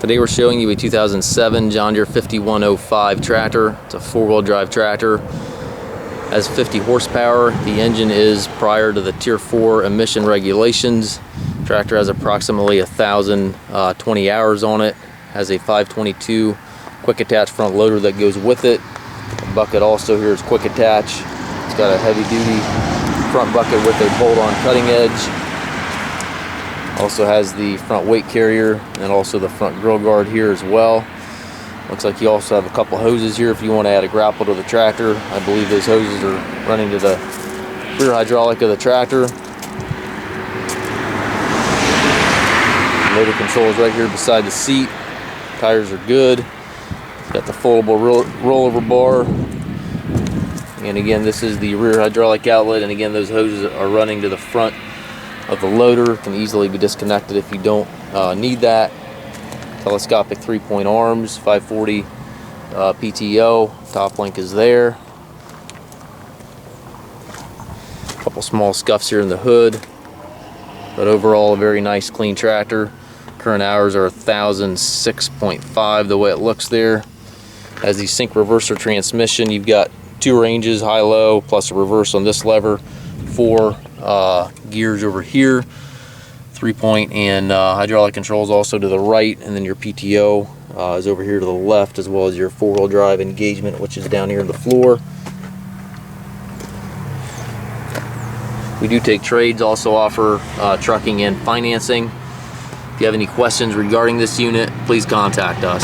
Today we're showing you a 2007 John Deere 5105 tractor. It's a four-wheel drive tractor. Has 50 horsepower. The engine is prior to the Tier 4 emission regulations. Tractor has approximately 1,020 hours on it. Has a 522 quick attach front loader that goes with it. The bucket also here is quick attach. It's got a heavy duty front bucket with a bolt-on cutting edge. Also has the front weight carrier and also the front grill guard here as well. Looks like you also have a couple hoses here if you want to add a grapple to the tractor. I believe those hoses are running to the rear hydraulic of the tractor. Motor control is right here beside the seat. Tires are good. Got the foldable rollover bar. And again, this is the rear hydraulic outlet, and again those hoses are running to the front of the loader. Can easily be disconnected if you don't need that. Telescopic 3-point arms, 540 PTO. Top link is there. A couple small scuffs here in the hood, but overall a very nice clean tractor. Current hours are 1,006.5 the way it looks there. Has the SyncReverser transmission. You've got two ranges, high-low, plus a reverse on this lever. 4 gears over here, 3-point, and hydraulic controls also to the right, and then your PTO is over here to the left, as well as your four-wheel drive engagement, which is down here on the floor. We do take trades, also offer trucking and financing. If you have any questions regarding this unit, please contact us.